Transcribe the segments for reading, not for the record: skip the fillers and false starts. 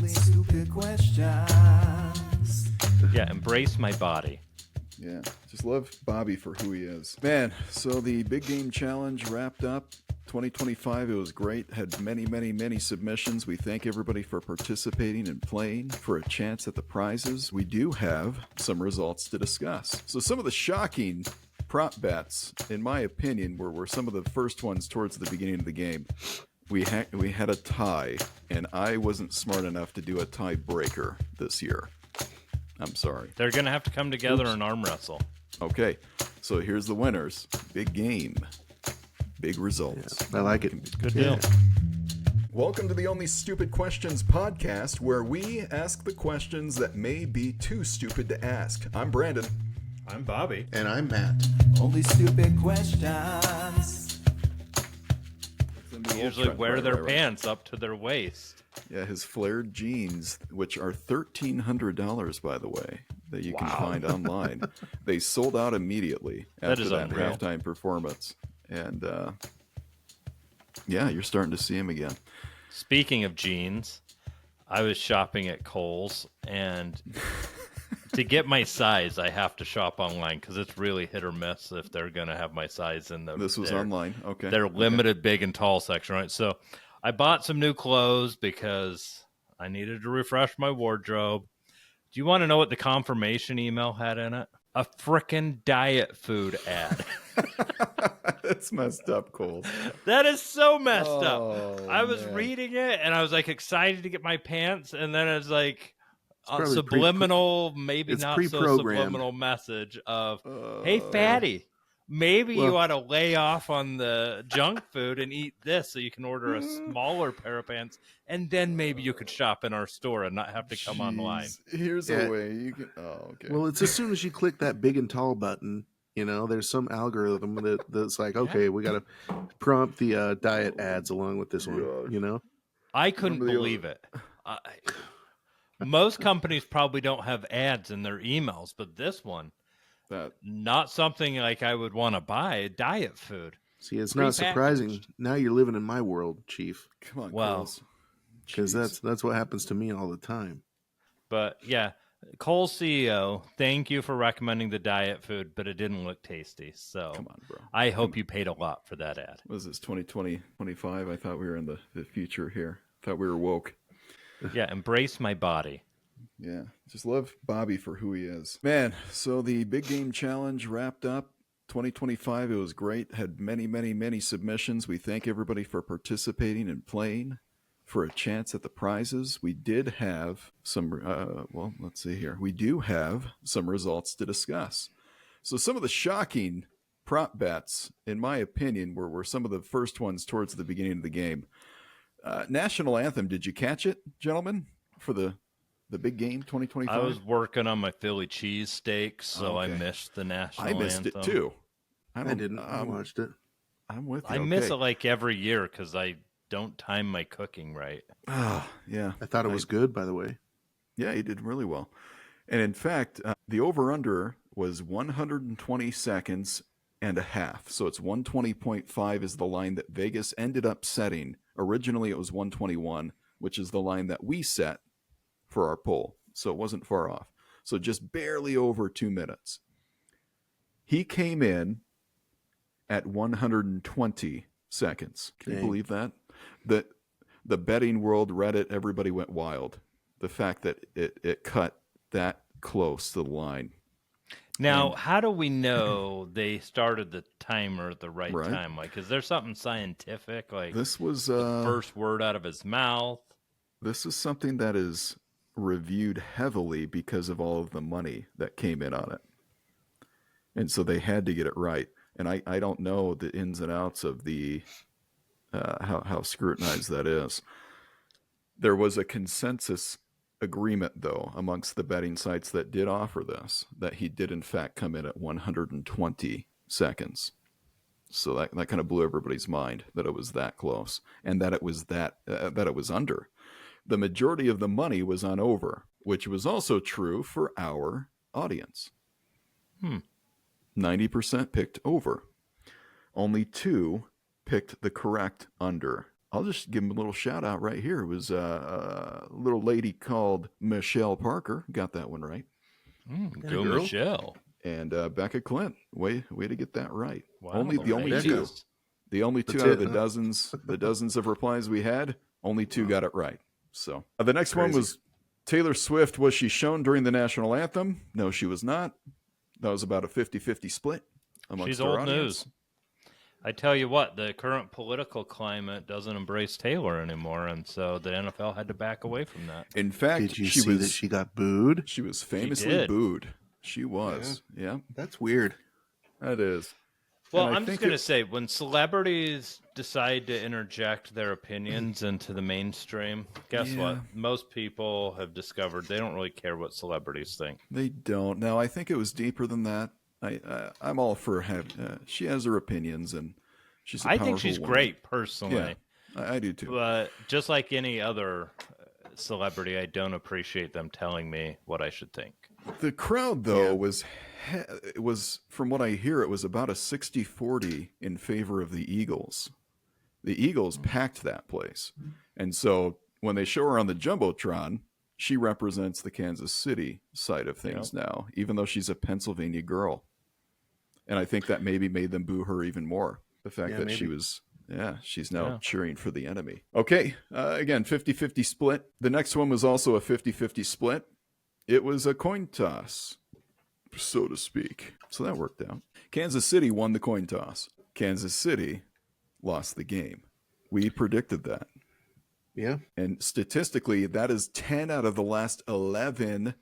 Only stupid questions. Yeah, embrace my body. Yeah, just love Bobby for who he is. Man, so the Big Game Challenge wrapped up. 2025, it was great. Had many submissions. We thank everybody for participating and playing for a chance at the prizes. We do have some results to discuss. So some of the shocking prop bets, in my opinion, were some of the first ones towards the beginning of the game. We had a tie, and I wasn't smart enough to do a tiebreaker this year. I'm sorry. They're going to have to come together and arm wrestle. Okay, so here's the winners. Big game. Big results. Yeah, I like it. Good deal. Welcome to the Only Stupid Questions podcast, where we ask the questions that may be too stupid to ask. I'm Brandon. I'm Bobby. And I'm Matt. Only stupid questions. They usually wear their pants up to their waist. Yeah, his flared jeans, which are $1,300, by the way, that you can find online. They sold out immediately after that halftime performance. And, yeah, you're starting to see him again. Speaking of jeans, I was shopping at Kohl's, and to get my size, I have to shop online because it's really hit or miss if they're going to have my size in them. This was online, okay. They're limited big and tall section, right? So I bought some new clothes because I needed to refresh my wardrobe. Do you want to know what the confirmation email had in it? A frickin' diet food ad. That's messed up, Cole. That is so messed up. I was reading it, and I was like excited to get my pants, and then it's like subliminal, maybe not so subliminal message of, hey, fatty, maybe you ought to lay off on the junk food and eat this so you can order a smaller pair of pants, and then maybe you could shop in our store and not have to come online. Here's a way you can... okay. Well, it's as soon as you click that big and tall button, you know, there's some algorithm that's like, okay, we got to prompt the diet ads along with this one, you know? I couldn't believe it. Most companies probably don't have ads in their emails, but this one, not something like I would want to buy. Diet food. See, it's not surprising. Now you're living in my world, Chief. Come on, well, because that's what happens to me all the time. But yeah, Kohl's CEO, thank you for recommending the diet food, but it didn't look tasty. So come on, bro. I hope you paid a lot for that ad. What is this, 2020, 25? I thought we were in the future here. I thought we were woke. Yeah, embrace my body. Yeah, just love Bobby for who he is. Man, so the Big Game Challenge wrapped up. 2025, it was great. Had many submissions. We thank everybody for participating and playing for a chance at the prizes. We did have some, well, let's see here. We do have some results to discuss. So some of the shocking prop bets, in my opinion, were some of the first ones towards the beginning of the game. National Anthem, did you catch it, gentlemen, for the big game 2025? I was working on my Philly cheesesteak, so I missed the National Anthem. I missed it too. I didn't. I watched it. I'm with you. I miss it like every year because I don't time my cooking right. Yeah. I thought it was good, by the way. Yeah, he did really well. And in fact, the over-under was 120 seconds and a half. So it's 120.5 is the line that Vegas ended up setting. Originally, it was 121, which is the line that we set for our poll. So it wasn't far off. So just barely over 2 minutes. He came in at 120 seconds. Can you believe that? The betting world, Reddit, everybody went wild. The fact that it cut that close to the line. Now, how do we know they started the timer at the right time? Like, is there something scientific? Like, this was the first word out of his mouth. This is something that is reviewed heavily because of all of the money that came in on it. And so they had to get it right. And I don't know the ins and outs of the how scrutinized that is. There was a consensus agreement, though, amongst the betting sites that did offer this, that he did in fact come in at 120 seconds. So that kind of blew everybody's mind that it was that close, and that it was that it was under. The majority of the money was on over, which was also true for our audience. 90% picked over. Only 2 picked the correct under I'll just give him a little shout out right here. It was a little lady called Michelle Parker. Got that one right. Go Michelle. And Becca Clint. Way to get that right. Wow, the only two. The only two out of the dozens of replies we had, only two got it right. So the next one was Taylor Swift. Was she shown during the national anthem? No, she was not. That was about a 50-50 split amongst She's our old audience. news. I tell you what, the current political climate doesn't embrace Taylor anymore, and so the NFL had to back away from that. In fact, did you see that she got booed? She was famously booed. She was. Yeah. That's weird. That is. Well, I'm just going to say, when celebrities decide to interject their opinions into the mainstream, guess what? Most people have discovered they don't really care what celebrities think. They don't. Now, I think it was deeper than that. I'm all for she has her opinions, and she's a powerful think she's woman. Great, personally. Yeah, I do too. But just like any other celebrity, I don't appreciate them telling me what I should think. The crowd, though, was, from what I hear, it was about a 60-40 in favor of the Eagles. The Eagles packed that place. And so when they show her on the Jumbotron, she represents the Kansas City side of things now, even though she's a Pennsylvania girl. And I think that maybe made them boo her even more. The fact that she was... Yeah, she's now cheering for the enemy. Okay, again, 50-50 split. The next one was also a 50-50 split. It was a coin toss, so to speak. So that worked out. Kansas City won the coin toss. Kansas City lost the game. We predicted that. Yeah. And statistically, that is 10 out of the last 11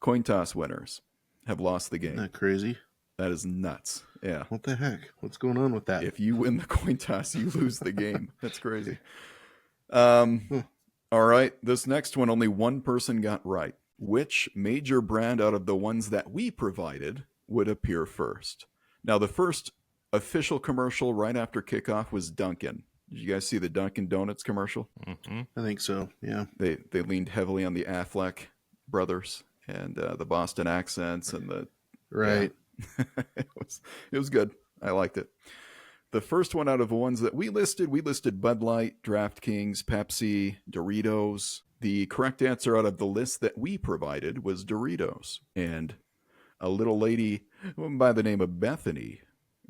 coin toss winners have lost the game. Isn't that crazy? That is nuts. Yeah. What the heck? What's going on with that? If you win the coin toss, you lose the game. That's crazy. All right. This next one, only one person got right. Which major brand out of the ones that we provided would appear first? Now, the first official commercial right after kickoff was Dunkin'. Did you guys see the Dunkin' Donuts commercial? Mm-hmm. I think so, yeah. They leaned heavily on the Affleck brothers and the Boston accents and the... Right. Yeah. It was good. I liked it. The first one out of the ones that we listed Bud Light, DraftKings, Pepsi, Doritos. The correct answer out of the list that we provided was Doritos. And a little lady by the name of Bethany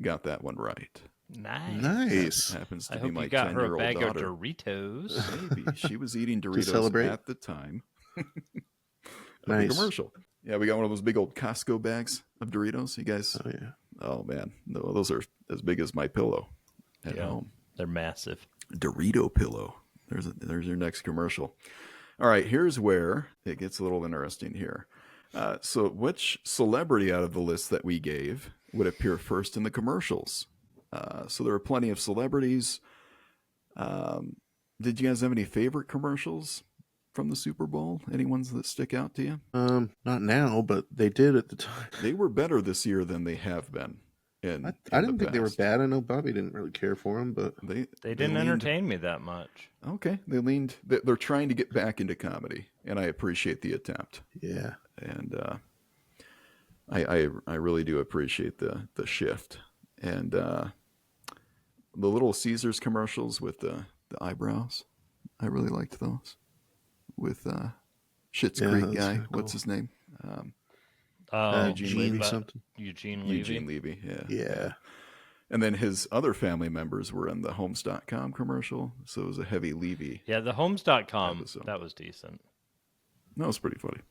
got that one right. Nice. That happens to I be hope my you got her a 10-year-old bag daughter. of Doritos. Maybe. She was eating Doritos at the time. Nice. The commercial. Yeah, we got one of those big old Costco bags of Doritos. You guys? Oh, yeah. Oh, man. No, those are as big as my pillow at home. They're massive. Dorito pillow. There's your next commercial. All right, here's where it gets a little interesting here. So which celebrity out of the list that we gave would appear first in the commercials? So there are plenty of celebrities. Did you guys have any favorite commercials from the Super Bowl? Any ones that stick out to you? Not now, but they did at the time. They were better this year than they have been. I didn't think they were bad. I know Bobby didn't really care for them, but they didn't entertain me that much. Okay, they're trying to get back into comedy, and I appreciate the attempt. Yeah, and I really do appreciate the shift. And the Little Caesars commercials with the eyebrows, I really liked those. With Schitt's Creek guy, cool. What's his name? Eugene Levy something. Eugene Levy. Yeah. And then his other family members were in the Homes.com commercial, so it was a heavy Levy. Yeah, the Homes.com episode. That was decent. That was pretty funny.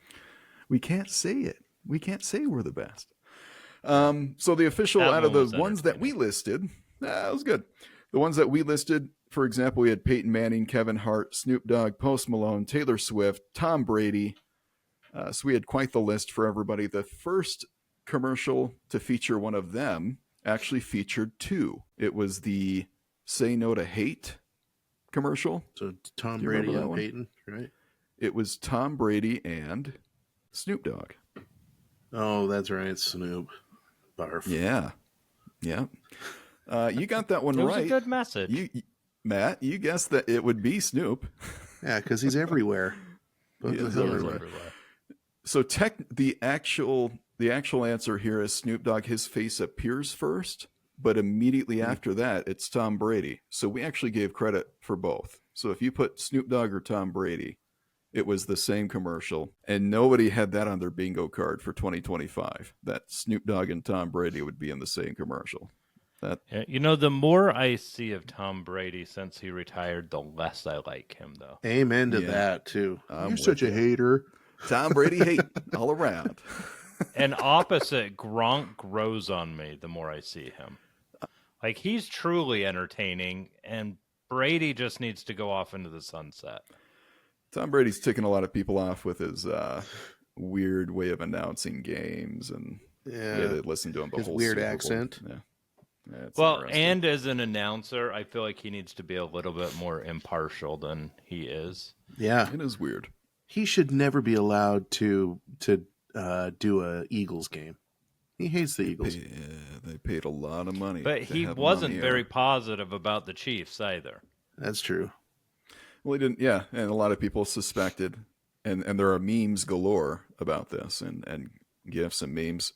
We can't say it. We can't say we're the best. So the official out of the ones that we listed, that was good. The ones that we listed, for example, we had Peyton Manning, Kevin Hart, Snoop Dogg, Post Malone, Taylor Swift, Tom Brady. So we had quite the list for everybody. The first commercial to feature one of them actually featured two. It was the Say No to Hate commercial. So Tom Brady and Peyton, right? It was Tom Brady and Snoop Dogg. Oh, that's right. Snoop. Barf. Yeah. You got that one right. It was a good message. Matt, you guessed that it would be Snoop. Yeah, because he's everywhere. He is everywhere. So the actual answer here is Snoop Dogg. His face appears first, But immediately after that, it's Tom Brady. So we actually gave credit for both. So if you put Snoop Dogg or Tom Brady, it was the same commercial. And nobody had that on their bingo card for 2025, that Snoop Dogg and Tom Brady would be in the same commercial. The more I see of Tom Brady since he retired, the less I like him, though. Amen to that, too. You're such a hater. Tom Brady hate all around. And opposite, Gronk grows on me the more I see him. Like, he's truly entertaining, and Brady just needs to go off into the sunset. Tom Brady's ticking a lot of people off with his weird way of announcing games, and they listen to him the his whole weird Super Bowl. accent. Well, and as an announcer, I feel like he needs to be a little bit more impartial than he is. Yeah, it is weird. He should never be allowed to do a Eagles game. He hates the Eagles. They paid a lot of money. But he wasn't very positive about the Chiefs either. That's true. Well, he didn't. Yeah, and a lot of people suspected, and there are memes galore about this, and gifs and memes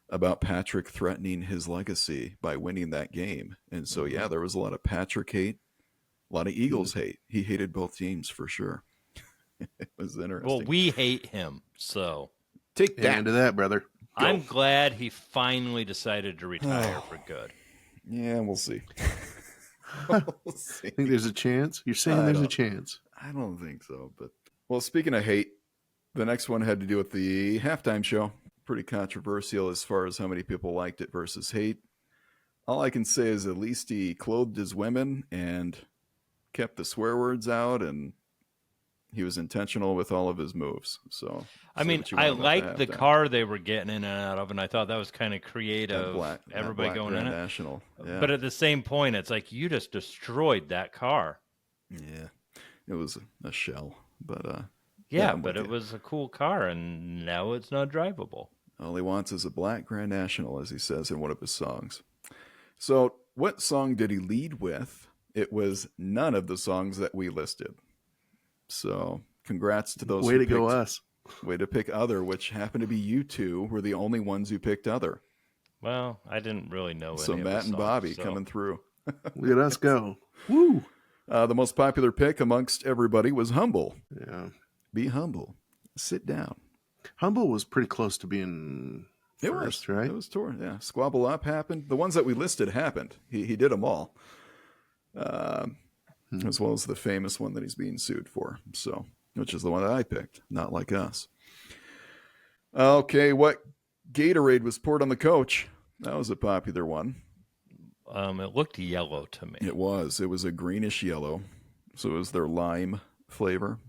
about Patrick threatening his legacy by winning that game. And so, yeah, there was a lot of Patrick hate, a lot of Eagles hate. He hated both teams for sure. It was interesting. Well, we hate him, so take that. Into that, brother. Go. I'm glad he finally decided to retire for good. Yeah, we'll see. We'll see. Think there's a chance? You're saying there's a chance? I don't think so. But well, speaking of hate, the next one had to do with the halftime show. Pretty controversial as far as how many people liked it versus hate. All I can say is at least he clothed his women and kept the swear words out, and he was intentional with all of his moves. So, I mean, I liked the car they were getting in and out of, and I thought that was kind of creative. Everybody going in it. National. Yeah. But at the same point, it's like you just destroyed that car. Yeah, it was a shell, but but it was a cool car, and now it's not drivable. All he wants is a black Grand National, as he says in one of his songs. So, what song did he lead with? It was none of the songs that we listed. So, congrats to those. Way to go, us. Way to pick other, which happened to be you two were the only ones who picked other. Well, I didn't really know. So Matt and Bobby coming through. Look at us go. Woo! The most popular pick amongst everybody was Humble. Yeah. Be humble. Sit down. Humble was pretty close to being first, right? It was torn. Yeah. Squabble Up happened. The ones that we listed happened. He did them all. As well as the famous one that he's being sued for. So, which is the one that I picked, not like us. Okay, what Gatorade was poured on the coach? That was a popular one. It looked yellow to me. It was. It was a greenish yellow. So it was their lime flavor.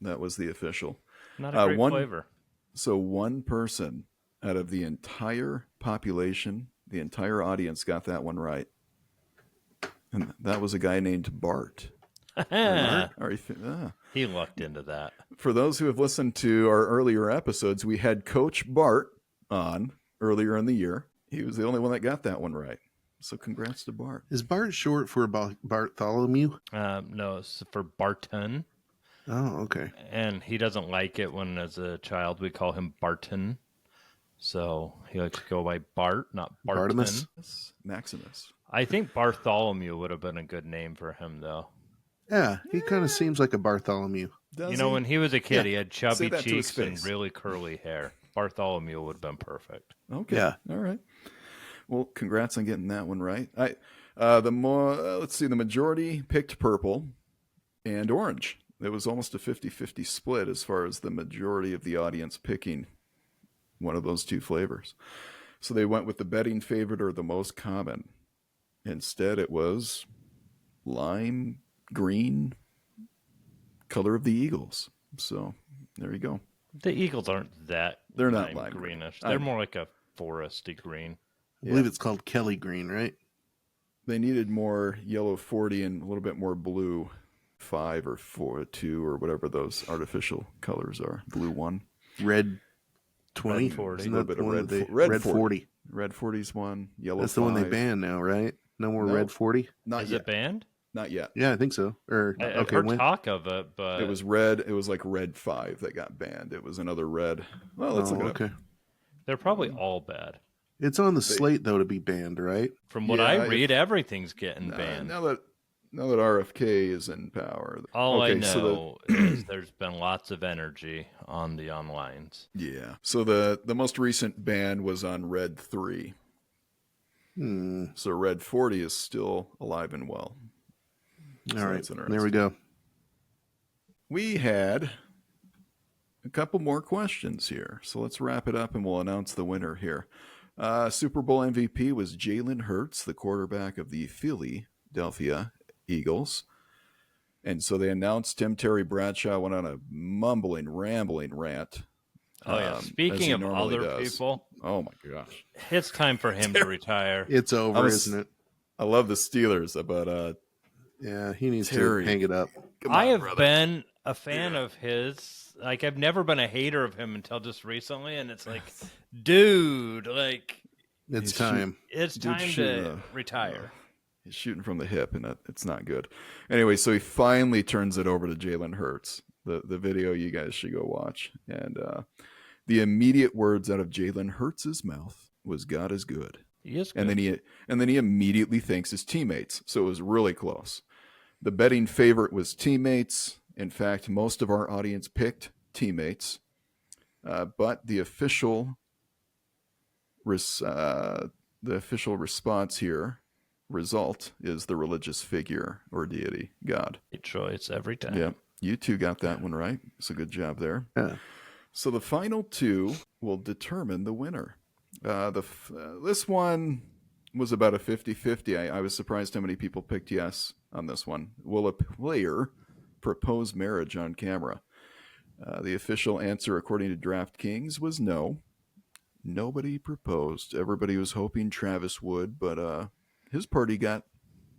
That was the official. Not a great flavor. So one person out of the entire population, the entire audience got that one right. And that was a guy named Bart. He lucked into that. For those who have listened to our earlier episodes, we had Coach Bart on earlier in the year. He was the only one that got that one right. So congrats to Bart. Is Bart short for Bartholomew? No, it's for Barton. Oh, okay. And he doesn't like it when, as a child, we call him Barton. So he likes to go by Bart, not Barton. Bartimus? Maximus. I think Bartholomew would have been a good name for him, though. Yeah, he kind of seems like a Bartholomew. When he was a kid, he had chubby cheeks and really curly hair. Bartholomew would have been perfect. Okay. Yeah. All right. Well, congrats on getting that one right. Let's see, the majority picked purple and orange. It was almost a 50-50 split as far as the majority of the audience picking one of those two flavors. So they went with the betting favorite or the most common. Instead, it was lime green, color of the Eagles. So there you go. The Eagles aren't that. They're not lime greenish. They're more like a foresty green. I believe it's called Kelly green, right? They needed more yellow 40 and a little bit more blue 5 or 2 or whatever those artificial colors are. Blue 1. Red 20. Red 40. A little bit of red 40. Red 40's one. Yellow That's 5. the one they banned now, right? No more red 40? Is it banned? Not yet. Yeah, I think so. I've heard talk of it, but... It was red. It was like red 5 that got banned. It was another red. Well, let's look it up. They're probably all bad. It's on the slate though to be banned, right? From what I read, everything's getting banned. Now that RFK is in power. All I know is there's been lots of energy on the onlines. Yeah. So the most recent ban was on Red 3. So Red 40 is still alive and well. All right. There we go. We had a couple more questions here. So let's wrap it up and we'll announce the winner here. Super Bowl MVP was Jalen Hurts, the quarterback of the Philadelphia Eagles. And so they announced him. Terry Bradshaw went on a mumbling, rambling rant. Oh, yeah. Speaking of other people. Oh, my gosh. It's time for him to retire. It's over, isn't it? I love the Steelers, but yeah, he needs to hang it up. I have been a fan of his. Like, I've never been a hater of him until just recently. And it's like, dude, like. It's time. It's time to retire. He's shooting from the hip, and it's not good. Anyway, so he finally turns it over to Jalen Hurts. The video you guys should go watch. And the immediate words out of Jalen Hurts' mouth was "God is good." He is good. And then he immediately thanks his teammates. So it was really close. The betting favorite was teammates. In fact, most of our audience picked teammates. But the official response here, result, is the religious figure or deity, God. Good choice every time. Yeah, you two got that one right. So good job there. Yeah. So the final two will determine the winner. This one was about a 50-50. I was surprised how many people picked yes on this one. Will a player propose marriage on camera? The official answer, according to DraftKings, was no. Nobody proposed. Everybody was hoping Travis would, but his party got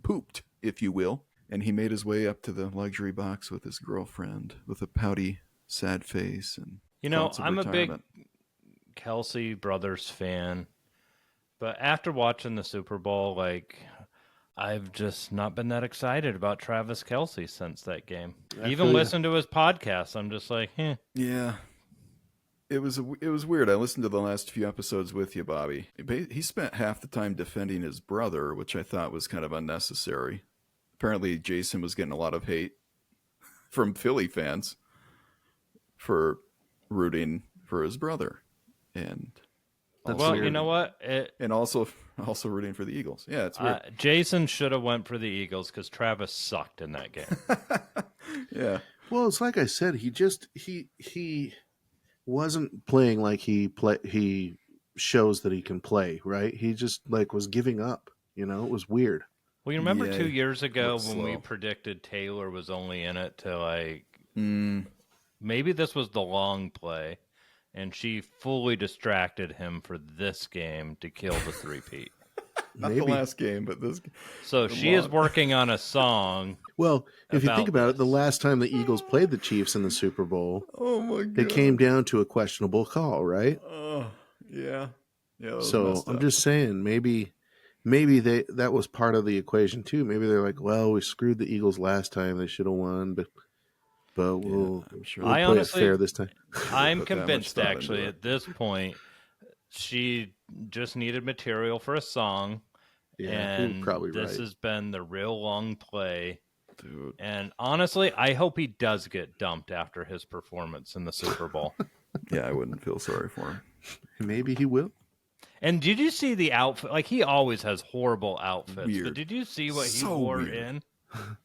pooped, if you will. And he made his way up to the luxury box with his girlfriend with a pouty, sad face. And I'm a big Kelsey brothers fan, but after watching the Super Bowl, like, I've just not been that excited about Travis Kelce since that game. Even listen to his podcast, I'm just like, Yeah. It was weird. I listened to the last few episodes with you, Bobby. He spent half the time defending his brother, which I thought was kind of unnecessary. Apparently, Jason was getting a lot of hate from Philly fans for rooting for his brother, and weird. You know what? And also rooting for the Eagles. Yeah, it's weird. Jason should have went for the Eagles because Travis sucked in that game. Yeah. Well, it's like I said. He wasn't playing like he shows that he can play, right? He just was giving up. It was weird. Well, you remember 2 years ago when we predicted Taylor was only in it to maybe this was the long play, and she fully distracted him for this game to kill the three-peat. Not the last game, but this. So she is working on a song. Well, if you think about it, the last time the Eagles played the Chiefs in the Super Bowl, oh my God, it came down to a questionable call, right? Oh, yeah. So I'm just saying, maybe that was part of the equation too. Maybe they're like, well, we screwed the Eagles last time; they should have won, but we'll play honestly, it fair this time. I'm convinced, actually, at this point, she just needed material for a song. Yeah, and probably this has been the real long play. Dude. And honestly, I hope he does get dumped after his performance in the Super Bowl. Yeah, I wouldn't feel sorry for him. Maybe he will. And did you see the outfit? Like, he always has horrible outfits. Weird. But did you see what he wore in?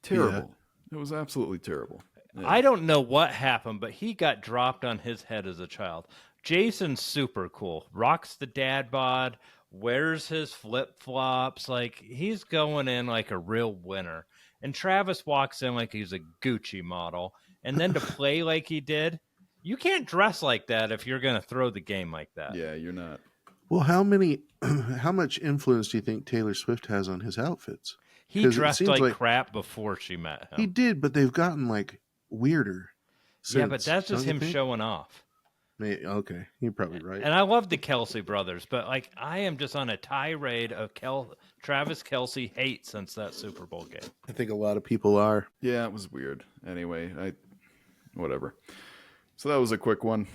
Terrible. Yeah. It was absolutely terrible. Yeah. I don't know what happened, but he got dropped on his head as a child. Jason's super cool. Rocks the dad bod, wears his flip-flops. Like, he's going in like a real winner. And Travis walks in like he's a Gucci model. And then to play like he did, you can't dress like that if you're going to throw the game like that. Yeah, you're not. Well, how much influence do you think Taylor Swift has on his outfits? He dressed like crap before she met him. He did, but they've gotten weirder since. Yeah, but that's just him showing off. Okay, you're probably right. And I love the Kelce brothers, but I am just on a tirade of Travis Kelce hate since that Super Bowl game. I think a lot of people are. Yeah, it was weird. Anyway, whatever. So that was a quick one.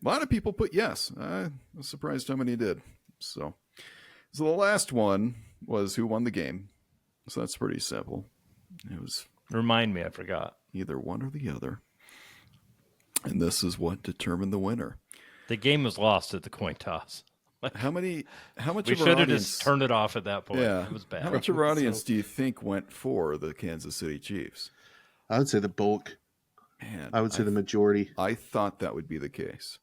A lot of people put yes. I was surprised how many did. So So the last one was who won the game. So that's pretty simple. It was Remind me, I forgot. either one or the other. And this is what determined the winner. The game was lost at the coin toss. How much We of our should have audience just turned it off at that point. Yeah. It was bad. How much of our audience do you think went for the Kansas City Chiefs? I would say the bulk. Man, I would say the majority. I thought that would be the case.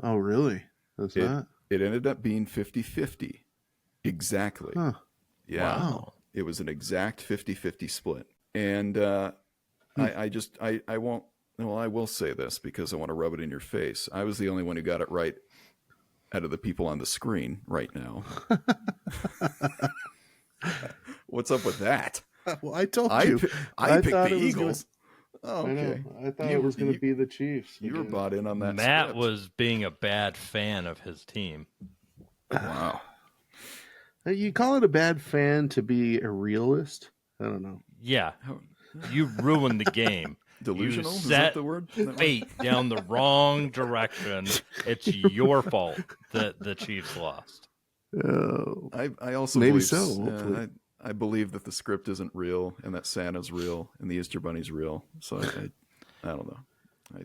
Oh, really? That's not? It ended up being 50-50. Exactly. Huh. Yeah. Wow. It was an exact 50-50 split. And I won't, well, I will say this because I want to rub it in your face. I was the only one who got it right out of the people on the screen right now. What's up with that? Well, I told I you. I picked thought the it was Eagles. Oh, okay. I thought it was going to be the Chiefs. You were bought in on that. Matt script. was being a bad fan of his team. Wow. You call it a bad fan to be a realist? I don't know. Yeah. You ruined the game. Delusional? You Is set that the word? fate down the wrong direction. It's your fault that the Chiefs lost. Oh, I also maybe believe, so. Hopefully. I believe that the script isn't real and that Santa's real and the Easter Bunny's real. So I don't know.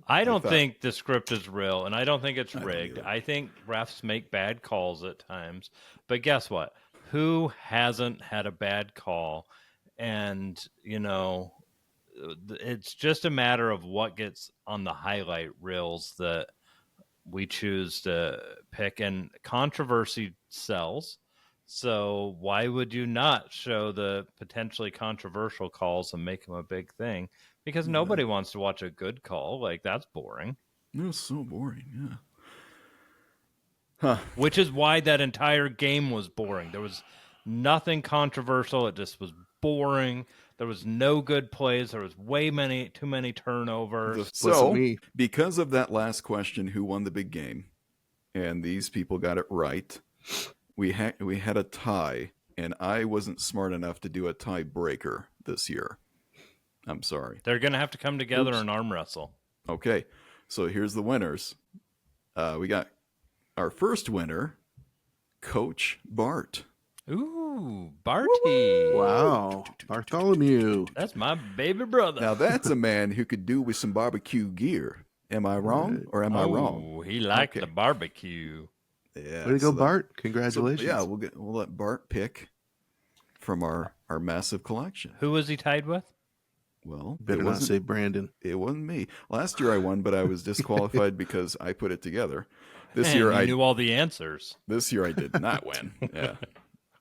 I don't thought- think the script is real, and I don't think it's don't rigged. either. I think refs make bad calls at times. But guess what? Who hasn't had a bad call? And, you know, it's just a matter of what gets on the highlight reels that we choose to pick. And controversy sells. So why would you not show the potentially controversial calls and make them a big thing? Because nobody wants to watch a good call. Like, that's boring. It was so boring. Yeah. Huh. Which is why that entire game was boring. There was nothing controversial. It just was boring. There was no good plays. There was too many turnovers. So, because of that last question, who won the big game, and these people got it right, we had a tie, and I wasn't smart enough to do a tiebreaker this year. I'm sorry. They're going to have to come together and arm wrestle. Okay, so here's the winners. We got our first winner, Coach Bart. Ooh, Barty. Wow. Bartholomew. That's my baby brother. Now, that's a man who could do with some barbecue gear. Am I wrong or am I wrong? Oh, he liked the barbecue. Yeah. Way to go, Bart. Congratulations. So, yeah, we'll let Bart pick from our massive collection. Who was he tied with? Well, Better not say Brandon. It wasn't me. Last year I won, but I was disqualified because I put it together. This Man, year you I knew all the answers. This year I did not win. Yeah.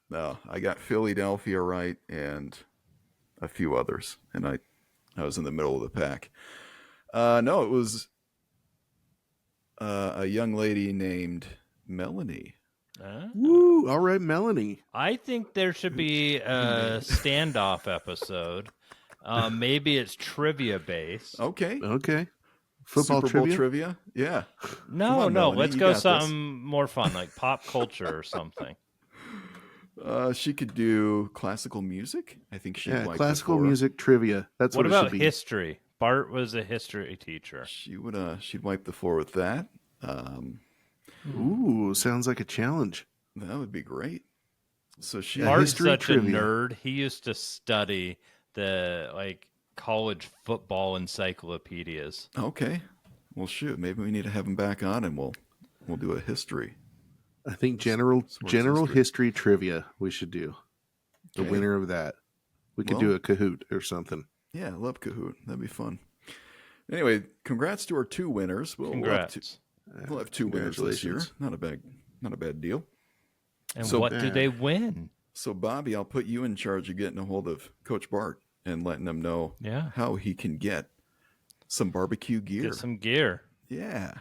No, I got Philadelphia right and a few others, and I was in the middle of the pack. No, it was a young lady named Melanie. Woo! All right, Melanie. I think there should be a standoff episode. Maybe it's trivia based. Okay. Football Super Bowl trivia? trivia? Yeah. No, on, Melanie, let's you go got something more fun, like pop culture or something. She could do classical music. I think she'd like classical before. music trivia. That's what, What it about should be. history? Bart was a history teacher. She'd wipe the floor with that. Ooh, sounds like a challenge. That would be great. So she Bart's history such trivia. a nerd. He used to study the college football encyclopedias. Okay. Well, shoot, maybe we need to have him back on, and we'll do a history. I think general history trivia we should do. The Okay. winner of that. We could do a Kahoot or something. Yeah, I love Kahoot. That'd be fun. Anyway, congrats to our two winners. Congrats. We'll have two winners this year. Not a bad deal. And So- what did they win? So, Bobby, I'll put you in charge of getting a hold of Coach Bart and letting him know how he can get some barbecue gear. Get some gear. Yeah.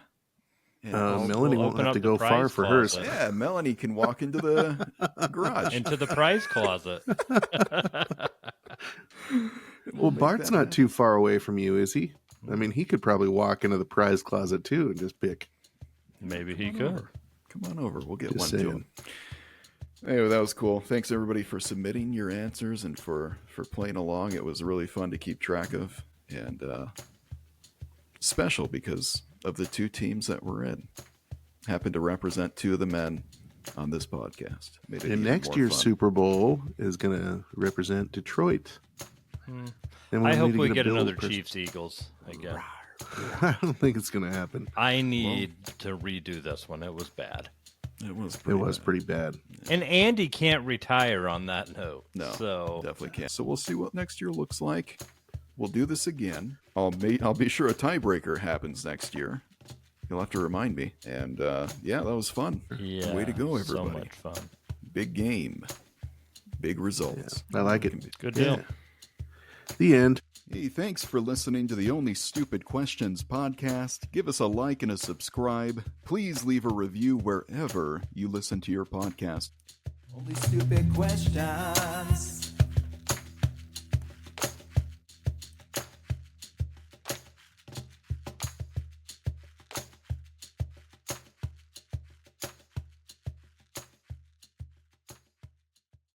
And Melanie we'll won't open have up to the go far prize for hers. closet. Yeah, Melanie can walk into the garage. Into the prize closet. Well, Bart's not too far away from you, is he? I mean, he could probably walk into the prize closet too and just pick. Maybe he could. Come on over. We'll get Just one to saying. him. Anyway, that was cool. Thanks everybody for submitting your answers and for playing along. It was really fun to keep track of, and special because of the two teams that we're in. Happened to represent two of the men on this podcast. And next year's Super Bowl is going to represent Detroit. I hope we get another Chiefs-Eagles again. I don't think it's going to happen. I need to redo this one. It was bad. It was pretty bad. And Andy can't retire on that note. No, so definitely can't. So we'll see what next year looks like. We'll do this again. I'll be sure a tiebreaker happens next year. You'll have to remind me. And that was fun. Yeah, way to go, everybody! So much fun. Big game, big results. Yeah, I like it. Good deal. Yeah. The end. Hey, thanks for listening to the Only Stupid Questions podcast. Give us a like and a subscribe. Please leave a review wherever you listen to your podcast. Only stupid questions.